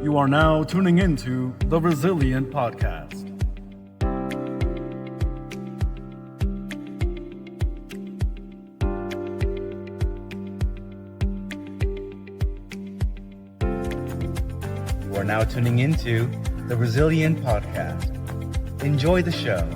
You are now tuning into the Resilient Podcast. You are now tuning into the Resilient Podcast. Enjoy the show.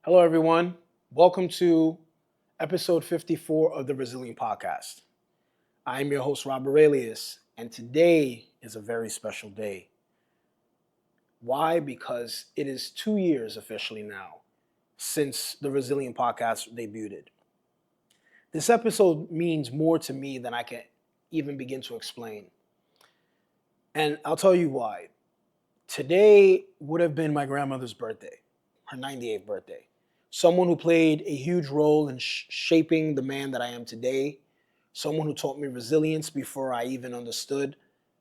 Hello, everyone. Welcome to episode 54 of the Resilient Podcast. I'm your host, Rob Aurelius, and today is a very special day. Why? Because it is 2 years officially now since the Resilient Podcast debuted. This episode means more to me than I can even begin to explain. And I'll tell you why. Today would have been my grandmother's birthday, her 98th birthday. Someone who played a huge role in shaping the man that I am today. Someone who taught me resilience before I even understood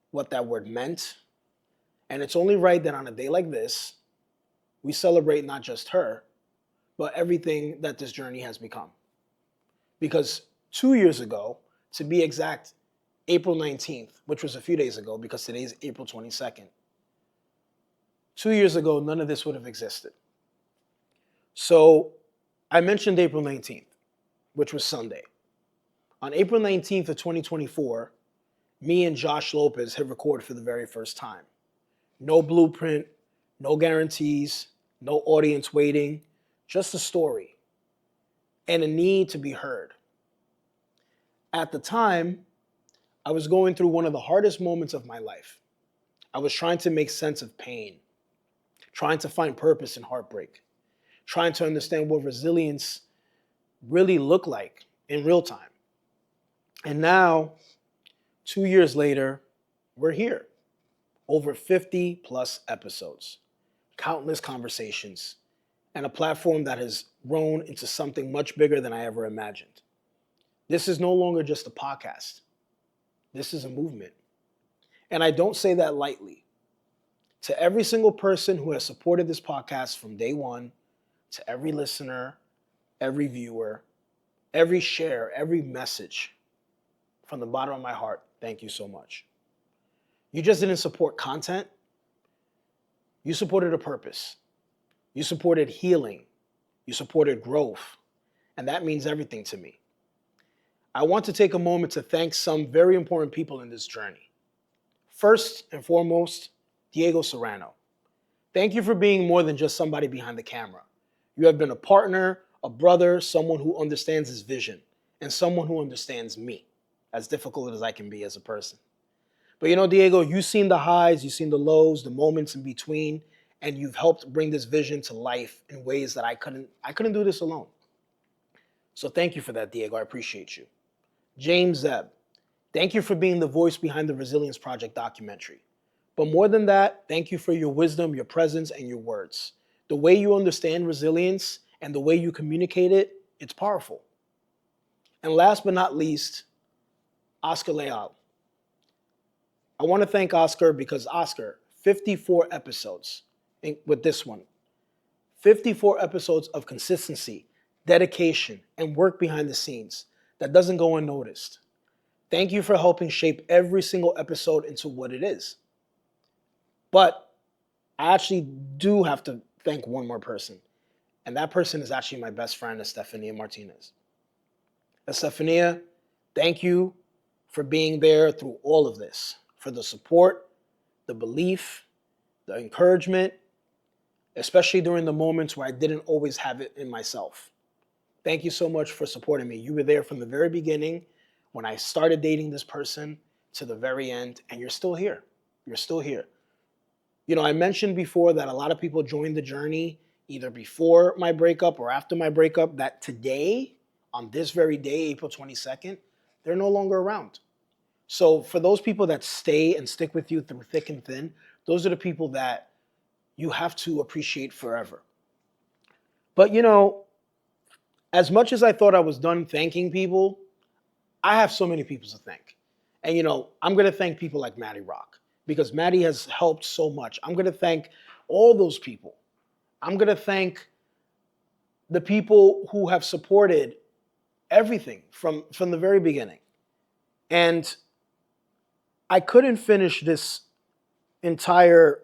what that word meant. And it's only right that on a day like this, we celebrate not just her, but everything that this journey has become. Because 2 years ago, to be exact, April 19th, which was a few days ago because today is April 22nd. 2 years ago, none of this would have existed. So I mentioned April 19th, which was Sunday. On April 19th of 2024, me and Josh Lopez hit record for the very first time. No blueprint, no guarantees, no audience waiting, just a story and a need to be heard. At the time, I was going through one of the hardest moments of my life. I was trying to make sense of pain, trying to find purpose in heartbreak, trying to understand what resilience really looked like in real time. And now, 2 years later, we're here. Over 50 plus episodes, countless conversations, and a platform that has grown into something much bigger than I ever imagined. This is no longer just a podcast. This is a movement. And I don't say that lightly. To every single person who has supported this podcast from day one, to every listener, every viewer, every share, every message, from the bottom of my heart, thank you so much. You just didn't support content. You supported a purpose. You supported healing. You supported growth. And that means everything to me. I want to take a moment to thank some very important people in this journey. First and foremost, Diego Serrano. Thank you for being more than just somebody behind the camera. You have been a partner, a brother, someone who understands his vision, and someone who understands me, as difficult as I can be as a person. But you know, Diego, you've seen the highs, you've seen the lows, the moments in between, and you've helped bring this vision to life in ways that I couldn't do this alone. So thank you for that, Diego. I appreciate you. James Zeb. Thank you for being the voice behind the Resilience Project documentary. But more than that, thank you for your wisdom, your presence, and your words. The way you understand resilience and the way you communicate it, it's powerful. And last but not least, Oscar Leal. I want to thank Oscar because Oscar, 54 episodes with this one, 54 episodes of consistency, dedication, and work behind the scenes that doesn't go unnoticed. Thank you for helping shape every single episode into what it is. But I actually do have to thank one more person. And that person is actually my best friend, Estefania Martinez. Estefania, thank you for being there through all of this, for the support, the belief, the encouragement, especially during the moments where I didn't always have it in myself. Thank you so much for supporting me. You were there from the very beginning when I started dating this person to the very end, and you're still here. You're still here. You know, I mentioned before that a lot of people joined the journey either before my breakup or after my breakup, that today, on this very day, April 22nd, they're no longer around. So for those people that stay and stick with you through thick and thin, those are the people that you have to appreciate forever. But you know, as much as I thought I was done thanking people, I have so many people to thank. And you know, I'm gonna thank people like Maddie Rock because Maddie has helped so much. I'm gonna thank all those people. I'm gonna thank the people who have supported everything from the very beginning. And I couldn't finish this entire,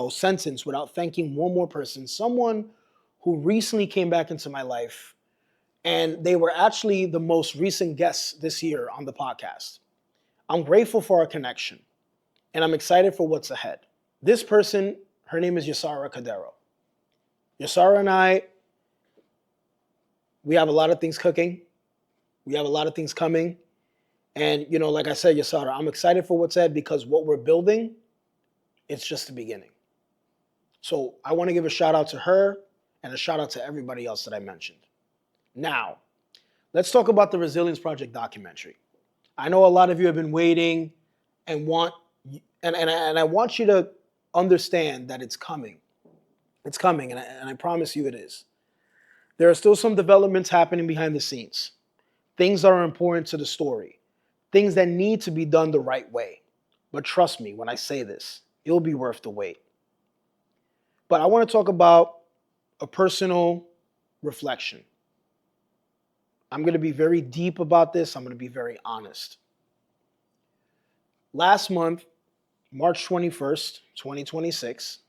sentence without thanking one more person, someone who recently came back into my life, and they were actually the most recent guests this year on the podcast. I'm grateful for our connection, and I'm excited for what's ahead. This person, her name is Yasara Cadero. Yasara and I, we have a lot of things cooking. We have a lot of things coming. And, like I said, Yasara, I'm excited for what's ahead because what we're building, it's just the beginning. So I want to give a shout out to her and a shout out to everybody else that I mentioned. Now, let's talk about the Resilience Project documentary. I know a lot of you have been waiting and I want you to understand that it's coming. It's coming, and I promise you it is. There are still some developments happening behind the scenes. Things that are important to the story. Things that need to be done the right way. But trust me when I say this, it'll be worth the wait. But I want to talk about a personal reflection. I'm going to be very deep about this. I'm going to be very honest. Last month, March 21st, 2026,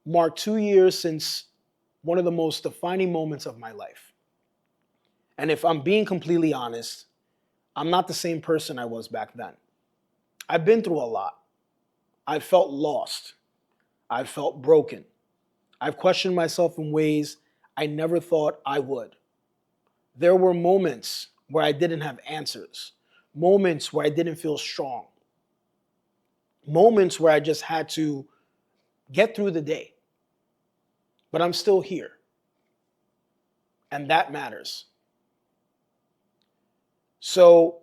marked 2 years since one of the most defining moments of my life. And if I'm being completely honest, I'm not the same person I was back then. I've been through a lot. I've felt lost. I've felt broken. I've questioned myself in ways I never thought I would. There were moments where I didn't have answers, moments where I didn't feel strong, moments where I just had to get through the day. But I'm still here. And that matters. So,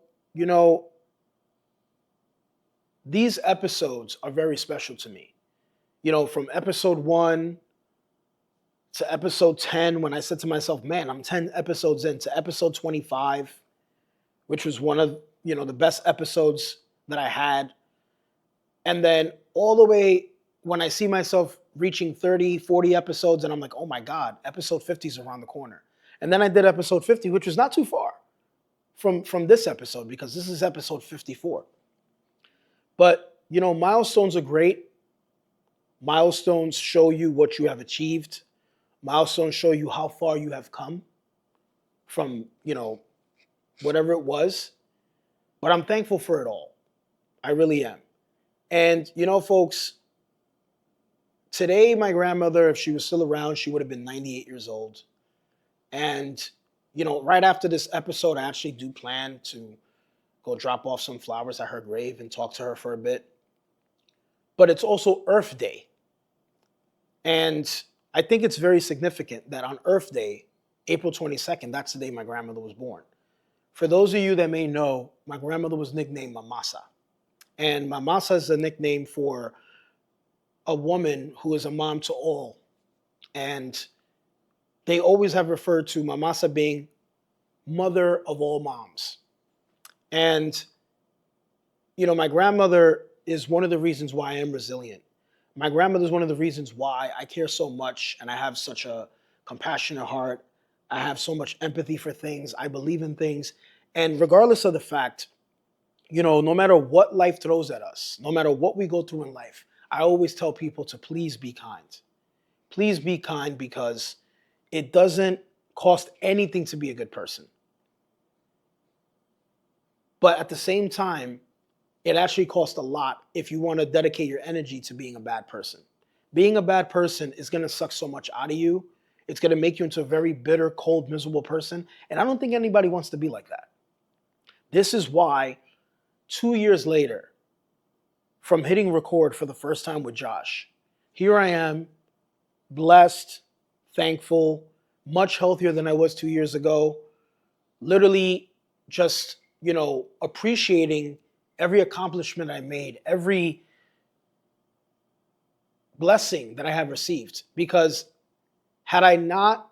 these episodes are very special to me. From episode 1 to episode 10, when I said to myself, man, I'm 10 episodes in, to episode 25, which was one of, the best episodes that I had. And then all the way when I see myself reaching 30, 40 episodes, and I'm like, oh my God, episode 50 is around the corner. And then I did episode 50, which was not too far from this episode because this is episode 54. But, milestones are great. Milestones show you what you have achieved. Milestones show you how far you have come from, whatever it was. But I'm thankful for it all. I really am. And, folks, today my grandmother, if she was still around, she would have been 98 years old. And, right after this episode, I actually do plan to go drop off some flowers at her grave and talk to her for a bit. But it's also Earth Day. And I think it's very significant that on Earth Day, April 22nd, that's the day my grandmother was born. For those of you that may know, my grandmother was nicknamed Mamasa. And Mamasa is a nickname for a woman who is a mom to all. And they always have referred to Mamasa being mother of all moms. And, my grandmother is one of the reasons why I am resilient. My grandmother is one of the reasons why I care so much and I have such a compassionate heart. I have so much empathy for things. I believe in things. And regardless of the fact, no matter what life throws at us, no matter what we go through in life, I always tell people to please be kind. Please be kind because it doesn't cost anything to be a good person. But at the same time, it actually costs a lot if you want to dedicate your energy to being a bad person. Being a bad person is going to suck so much out of you. It's going to make you into a very bitter, cold, miserable person. And I don't think anybody wants to be like that. This is why 2 years later, from hitting record for the first time with Josh, here I am, blessed, thankful, much healthier than I was 2 years ago, literally just, appreciating every accomplishment I made, every blessing that I have received. Because had I not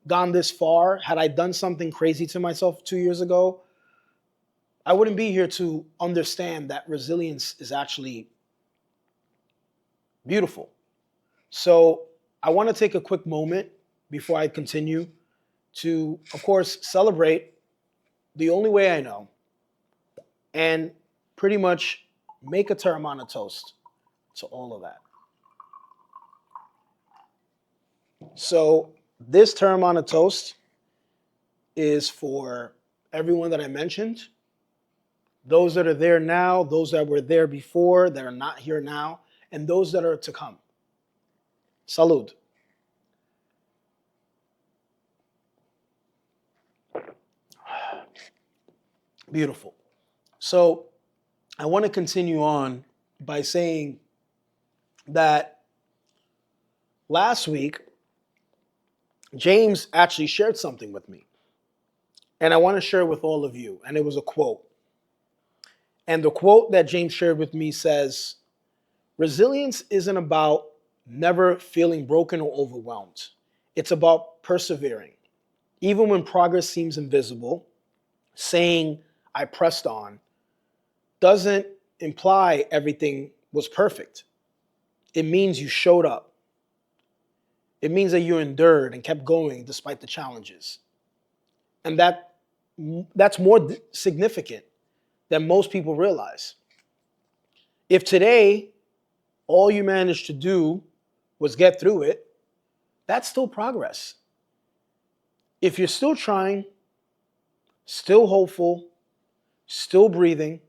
gone this far, had I done something crazy to myself 2 years ago, I wouldn't be here to understand that resilience is actually beautiful. So I want to take a quick moment before I continue to, of course, celebrate the only way I know and pretty much make a Terramana toast to all of that. So this Terramana toast is for everyone that I mentioned, those that are there now, those that were there before, that are not here now, and those that are to come. Salud. Beautiful. So I want to continue on by saying that last week, James actually shared something with me. And I want to share it with all of you. And it was a quote. And the quote that James shared with me says, resilience isn't about never feeling broken or overwhelmed. It's about persevering. Even when progress seems invisible, saying, I pressed on, doesn't imply everything was perfect. It means you showed up. It means that you endured and kept going despite the challenges. And that's more significant than most people realize. If today all you managed to do was get through it, that's still progress. If you're still trying, still hopeful, still breathing,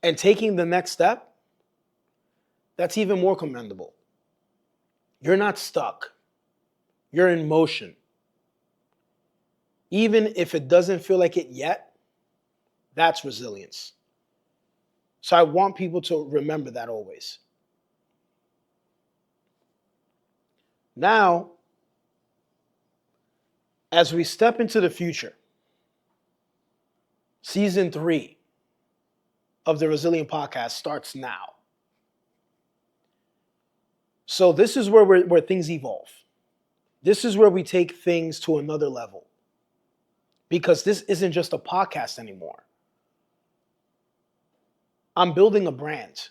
and taking the next step, that's even more commendable. You're not stuck. You're in motion. Even if it doesn't feel like it yet, that's resilience. So I want people to remember that always. Now, as we step into the future, season 3 of the Resilient Podcast starts now. So this is where things evolve. This is where we take things to another level. Because this isn't just a podcast anymore. I'm building a brand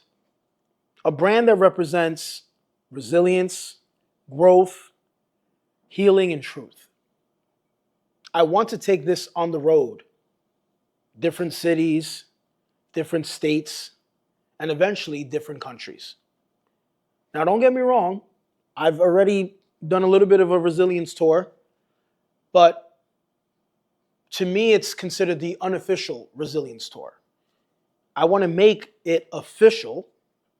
that represents resilience, growth, healing, and truth. I want to take this on the road, different cities, different states, and eventually different countries. Now, don't get me wrong, I've already done a little bit of a resilience tour, but to me, it's considered the unofficial resilience tour. I want to make it official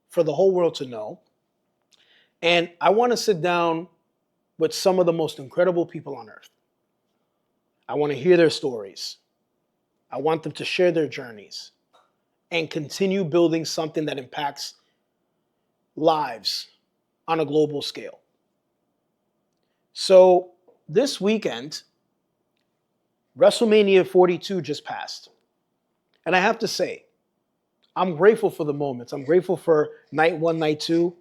for the whole world to know. And I want to sit down with some of the most incredible people on earth. I want to hear their stories. I want them to share their journeys and continue building something that impacts lives on a global scale. So this weekend, WrestleMania 42 just passed. And I have to say, I'm grateful for the moments. I'm grateful for night one, night two.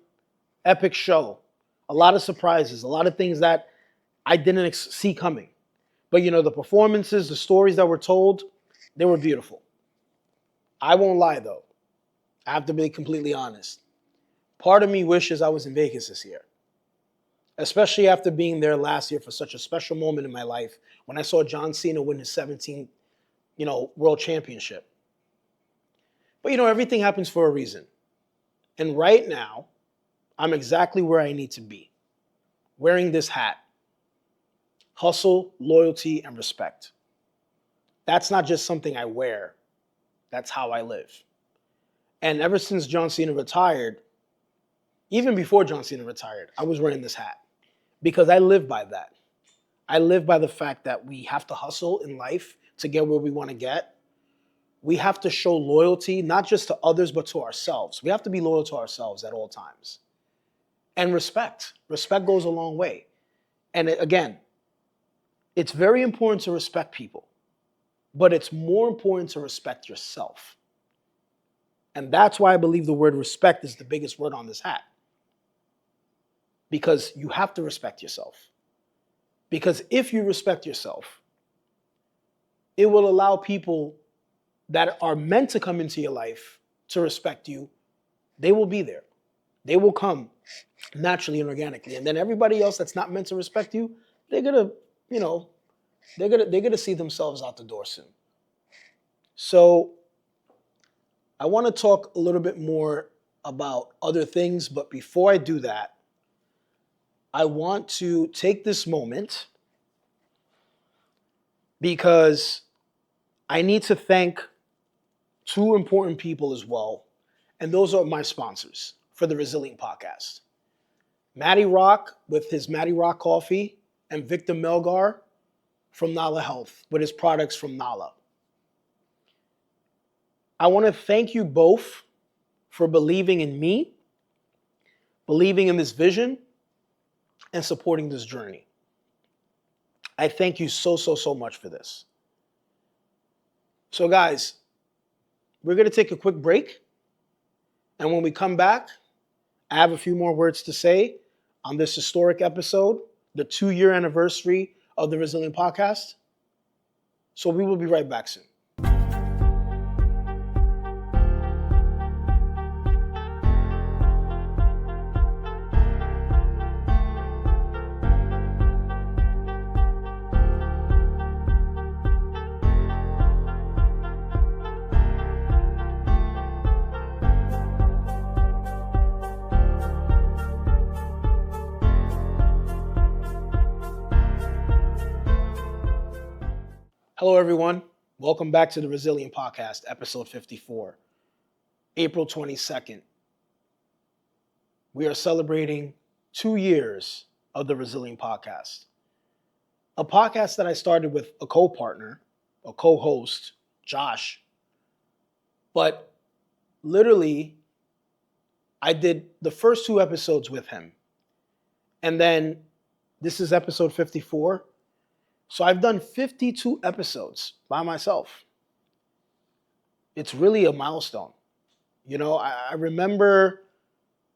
Epic show. A lot of surprises, a lot of things that I didn't see coming. But the performances, the stories that were told, they were beautiful. I won't lie though. I have to be completely honest. Part of me wishes I was in Vegas this year, especially after being there last year for such a special moment in my life when I saw John Cena win his 17th, world championship. But everything happens for a reason. And right now, I'm exactly where I need to be, wearing this hat. Hustle, loyalty, and respect. That's not just something I wear. That's how I live. And ever since John Cena retired, even before John Cena retired, I was wearing this hat because I live by that. I live by the fact that we have to hustle in life to get where we want to get. We have to show loyalty, not just to others, but to ourselves. We have to be loyal to ourselves at all times. And respect. Respect goes a long way. And again, it's very important to respect people, but it's more important to respect yourself. And that's why I believe the word respect is the biggest word on this hat. Because you have to respect yourself. Because if you respect yourself, it will allow people that are meant to come into your life to respect you. They will be there. They will come naturally and organically. And then everybody else that's not meant to respect you, they're gonna see themselves out the door soon. So I want to talk a little bit more about other things, but before I do that, I want to take this moment because I need to thank two important people as well, and those are my sponsors for the Resilient Podcast. Matty Rock with his Matty Rock Coffee, and Victor Melgar from Nala Health with his products from Nala. I want to thank you both for believing in me, believing in this vision, and supporting this journey. I thank you so much for this. So guys, we're going to take a quick break. And when we come back, I have a few more words to say on this historic episode, the 2-year anniversary of the Resilient Podcast. So we will be right back soon. Hello, everyone. Welcome back to the Resilient Podcast, episode 54, April 22nd. We are celebrating 2 years of the Resilient Podcast, a podcast that I started with a co-partner, a co-host, Josh. But literally, I did the first 2 episodes with him. And then this is episode 54. So I've done 52 episodes by myself. It's really a milestone. I remember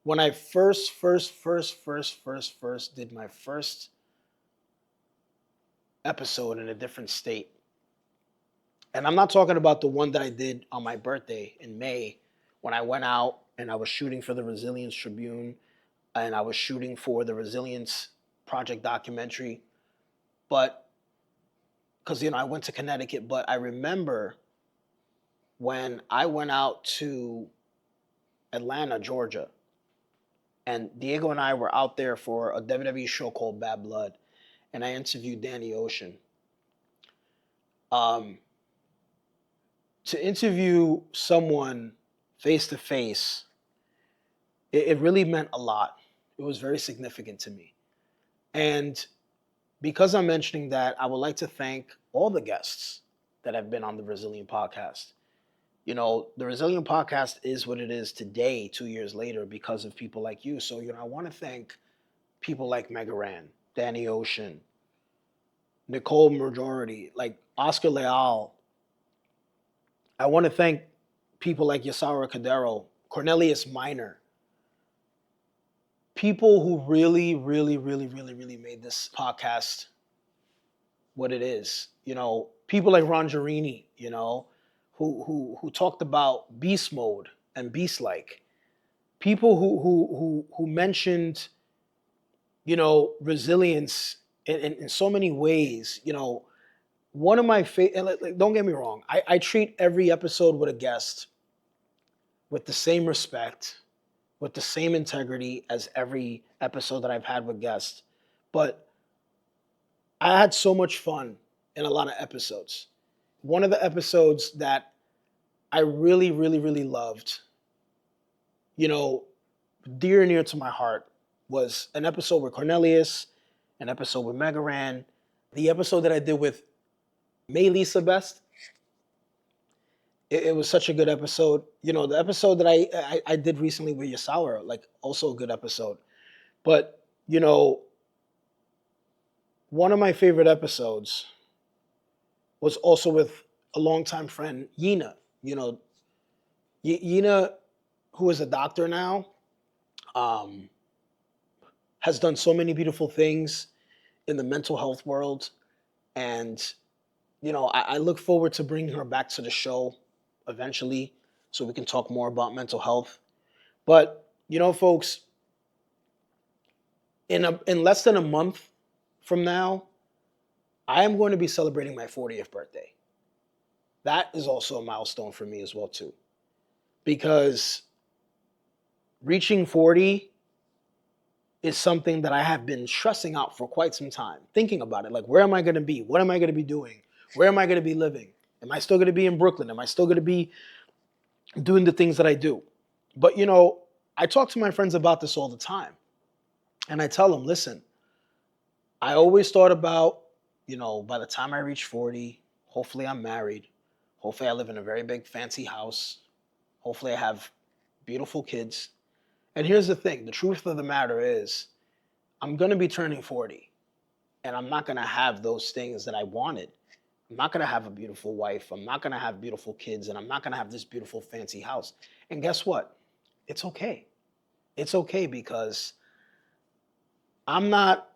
when I first did my first episode in a different state. And I'm not talking about the one that I did on my birthday in May when I went out and I was shooting for the Resilience Tribune and I was shooting for the Resilience Project documentary. But because, I went to Connecticut, but I remember when I went out to Atlanta, Georgia, and Diego and I were out there for a WWE show called Bad Blood, and I interviewed Danny Ocean. To interview someone face to face, it really meant a lot. It was very significant to me. And because I'm mentioning that, I would like to thank all the guests that have been on the Resilient Podcast. The Resilient Podcast is what it is today, 2 years later, because of people like you. So, I want to thank people like Mega Ran, Danny Ocean, Nicole Majority, like Oscar Leal. I want to thank people like Yasaura Cadero, Cornelius Minor, people who really, really, really, really, really made this podcast what it is. People like Ron Girini, who talked about beast mode and beast like. People who mentioned, resilience in so many ways. One of my favorite. Like, don't get me wrong. I treat every episode with a guest with the same respect, with the same integrity as every episode that I've had with guests. But I had so much fun in a lot of episodes. One of the episodes that I really, really, really loved, dear and near to my heart, was an episode with Cornelius, an episode with Megaran, the episode that I did with May Lisa Best. It was such a good episode. The episode that I did recently with Yasawa, like, also a good episode. But, one of my favorite episodes was also with a longtime friend, Yina. Yina, who is a doctor now, has done so many beautiful things in the mental health world. And, I look forward to bringing her back to the show eventually so we can talk more about mental health. But, folks, in less than a month from now, I am going to be celebrating my 40th birthday. That is also a milestone for me as well, too. Because reaching 40 is something that I have been stressing out for quite some time, thinking about it. Like, where am I going to be? What am I going to be doing? Where am I going to be living? Am I still going to be in Brooklyn? Am I still going to be doing the things that I do? But, I talk to my friends about this all the time. And I tell them, listen, I always thought about, by the time I reach 40, hopefully I'm married. Hopefully I live in a very big fancy house. Hopefully I have beautiful kids. And here's the thing. The truth of the matter is I'm going to be turning 40 and I'm not going to have those things that I wanted. I'm not going to have a beautiful wife. I'm not going to have beautiful kids, and I'm not going to have this beautiful fancy house. And guess what? It's okay. It's okay because I'm not,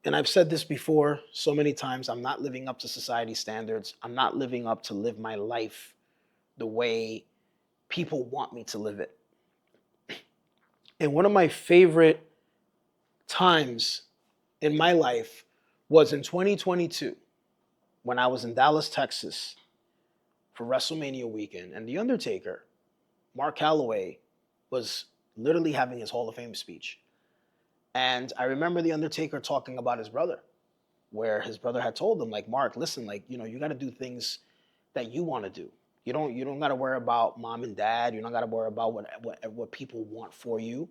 and I've said this before so many times, I'm not living up to society's standards. I'm not living up to live my life the way people want me to live it. And one of my favorite times in my life was in 2022 when I was in Dallas, Texas for WrestleMania weekend. And The Undertaker, Mark Calloway, was literally having his Hall of Fame speech. And I remember The Undertaker talking about his brother, where his brother had told him, like, Mark, listen, like, you got to do things that you want to do. You don't got to worry about mom and dad. You don't got to worry about what people want for you,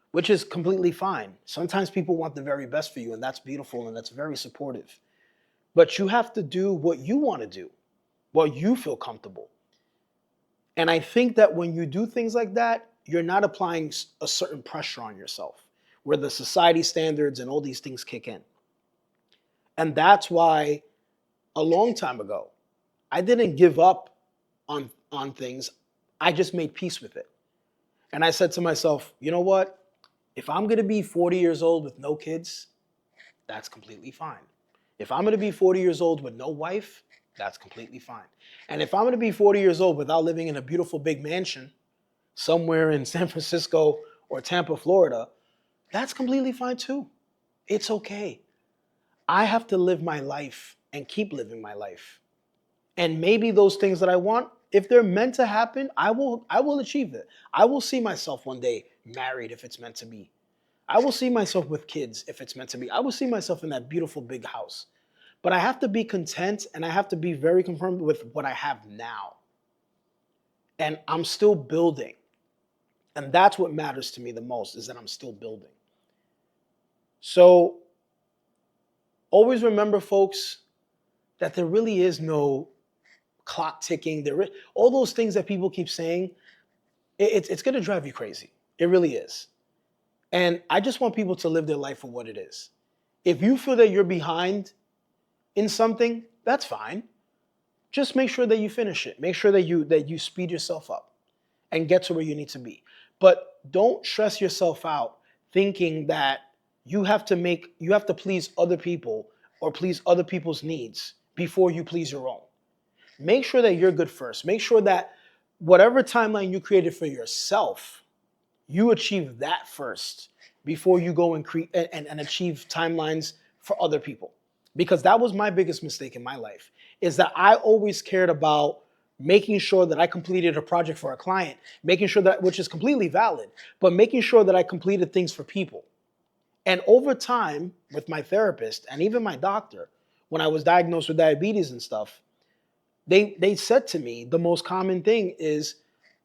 which is completely fine. Sometimes people want the very best for you, and that's beautiful, and that's very supportive. But you have to do what you want to do, what you feel comfortable. And I think that when you do things like that, you're not applying a certain pressure on yourself, where the society standards and all these things kick in. And that's why a long time ago, I didn't give up on things. I just made peace with it. And I said to myself, you know what? If I'm going to be 40 years old with no kids, that's completely fine. If I'm going to be 40 years old with no wife, that's completely fine. And if I'm going to be 40 years old without living in a beautiful big mansion somewhere in San Francisco or Tampa, Florida, that's completely fine too. It's okay. I have to live my life and keep living my life. And maybe those things that I want, if they're meant to happen, I will achieve it. I will see myself one day married if it's meant to be. I will see myself with kids if it's meant to be. I will see myself in that beautiful big house. But I have to be content and I have to be very confirmed with what I have now. And I'm still building. And that's what matters to me the most, is that I'm still building. So always remember, folks, that there really is no clock ticking. All those things that people keep saying, it's going to drive you crazy. It really is. And I just want people to live their life for what it is. If you feel that you're behind in something, that's fine. just make sure that you finish it. Make sure that you speed yourself up and get to where you need to be. But don't stress yourself out thinking that you have to please other people or please other people's needs before you please your own. Make sure that you're good first. Make sure that whatever timeline you created for yourself, you achieve that first before you go and create and achieve timelines for other people. Because that was my biggest mistake in my life, is that I always cared about making sure that I completed a project for a client, making sure that, which is completely valid, but making sure that I completed things for people. And over time, with my therapist and even my doctor, when I was diagnosed with diabetes and stuff, they said to me the most common thing is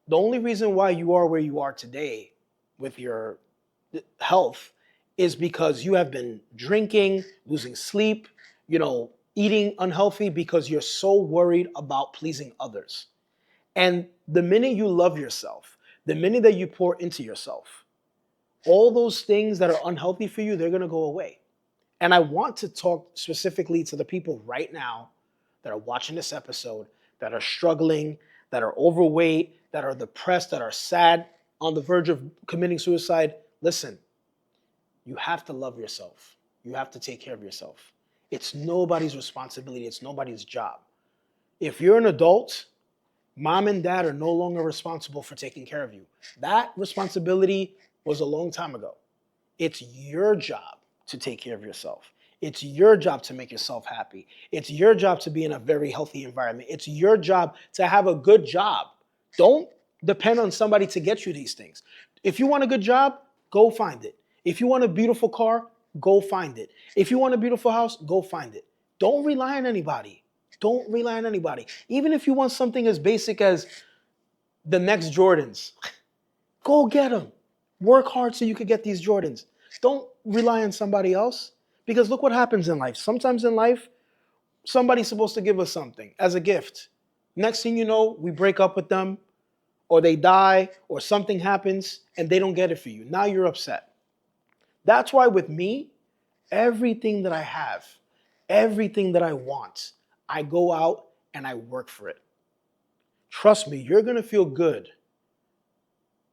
the only reason why you are where you are today with your health is because you have been drinking, losing sleep, eating unhealthy because you're so worried about pleasing others. And the minute you love yourself, the minute that you pour into yourself, all those things that are unhealthy for you, they're going to go away. And I want to talk specifically to the people right now that are watching this episode, that are struggling, that are overweight, that are depressed, that are sad, on the verge of committing suicide. Listen, you have to love yourself. You have to take care of yourself. It's nobody's responsibility. It's nobody's job. If you're an adult, mom and dad are no longer responsible for taking care of you. That responsibility was a long time ago. It's your job to take care of yourself. It's your job to make yourself happy. It's your job to be in a very healthy environment. It's your job to have a good job. Don't depend on somebody to get you these things. If you want a good job, go find it. If you want a beautiful car, go find it. If you want a beautiful house, go find it. Don't rely on anybody. Don't rely on anybody. Even if you want something as basic as the next Jordans, go get them. Work hard so you could get these Jordans. Don't rely on somebody else, because look what happens in life. Sometimes in life, somebody's supposed to give us something as a gift. Next thing you know, we break up with them, or they die, or something happens, and they don't get it for you. Now you're upset. That's why with me, everything that I have, everything that I want, I go out and I work for it. Trust me, you're going to feel good.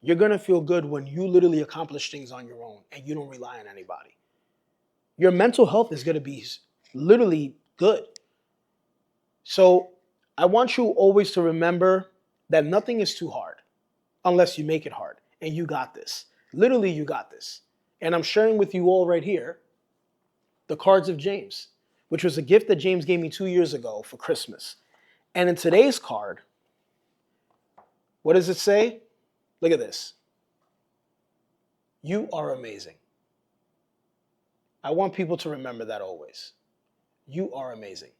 You're going to feel good when you literally accomplish things on your own and you don't rely on anybody. Your mental health is going to be literally good. So I want you always to remember that nothing is too hard unless you make it hard. And you got this. Literally, you got this. And I'm sharing with you all right here the cards of James, which was a gift that James gave me 2 years ago for Christmas. And in today's card, what does it say? Look at this. You are amazing. I want people to remember that always. You are amazing.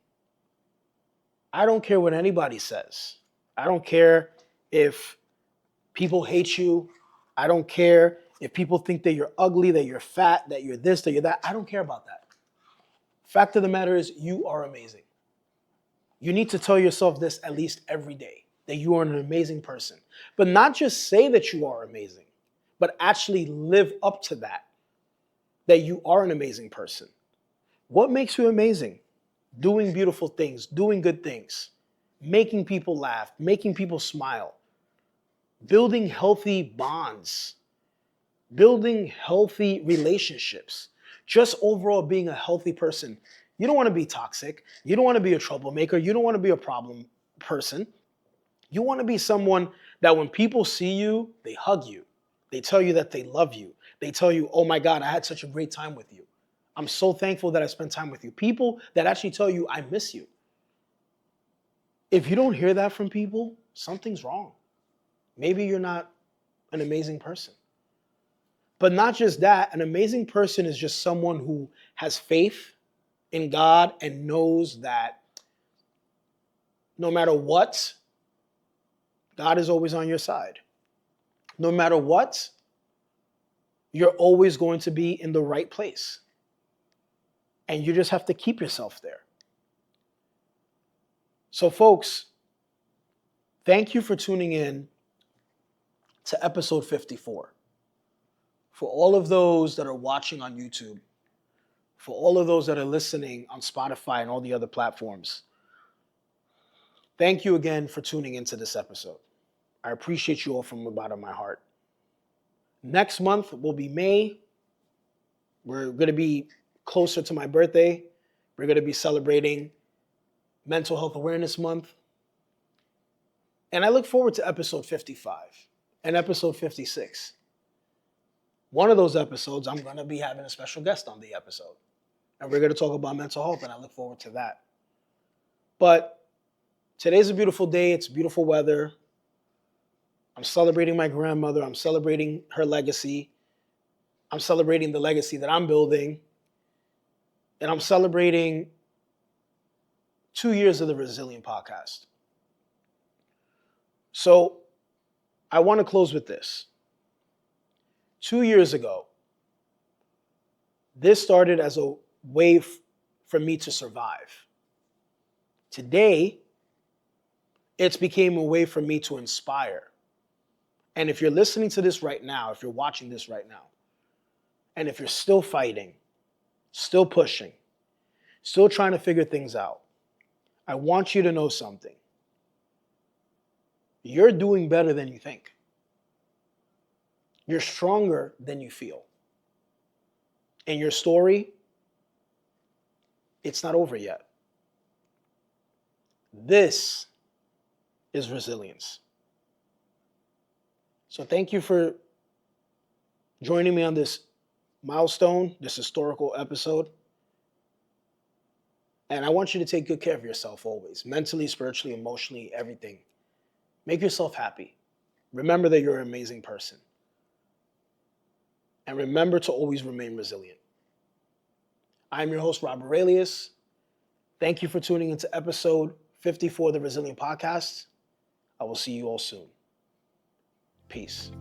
I don't care what anybody says. I don't care if people hate you. I don't care if people think that you're ugly, that you're fat, that you're this, that you're that. I don't care about that. Fact of the matter is, you are amazing. You need to tell yourself this at least every day, that you are an amazing person. But not just say that you are amazing, but actually live up to that you are an amazing person. What makes you amazing? Doing beautiful things, doing good things, making people laugh, making people smile, building healthy bonds, building healthy relationships, just overall being a healthy person. You don't want to be toxic. You don't want to be a troublemaker. You don't want to be a problem person. You want to be someone that when people see you, they hug you. They tell you that they love you. They tell you, oh my God, I had such a great time with you. I'm so thankful that I spent time with you. People that actually tell you, I miss you. If you don't hear that from people, something's wrong. Maybe you're not an amazing person. But not just that, an amazing person is just someone who has faith in God and knows that no matter what, God is always on your side. No matter what, you're always going to be in the right place. And you just have to keep yourself there. So folks, thank you for tuning in to episode 54. For all of those that are watching on YouTube, for all of those that are listening on Spotify and all the other platforms, Thank you again for tuning into this episode. I appreciate you all from the bottom of my heart. Next month will be May. We're going to be closer to my birthday. We're going to be celebrating Mental Health Awareness Month. And I look forward to episode 55 and episode 56. One of those episodes, I'm going to be having a special guest on the episode. And we're going to talk about mental health, and I look forward to that. But today's a beautiful day. It's beautiful weather. I'm celebrating my grandmother. I'm celebrating her legacy. I'm celebrating the legacy that I'm building. And I'm celebrating 2 years of the Resilient Podcast. So I want to close with this. 2 years ago, this started as a way for me to survive. Today, it's became a way for me to inspire. And if you're listening to this right now, if you're watching this right now, and if you're still fighting, still pushing, still trying to figure things out, I want you to know something. You're doing better than you think. You're stronger than you feel. And your story, it's not over yet. This is resilience. So thank you for joining me on this milestone, this historical episode. And I want you to take good care of yourself always, mentally, spiritually, emotionally, everything. Make yourself happy. Remember that you're an amazing person. And remember to always remain resilient. I'm your host, Rob Aurelius. Thank you for tuning into episode 54 of the Resilient Podcast. I will see you all soon. Peace.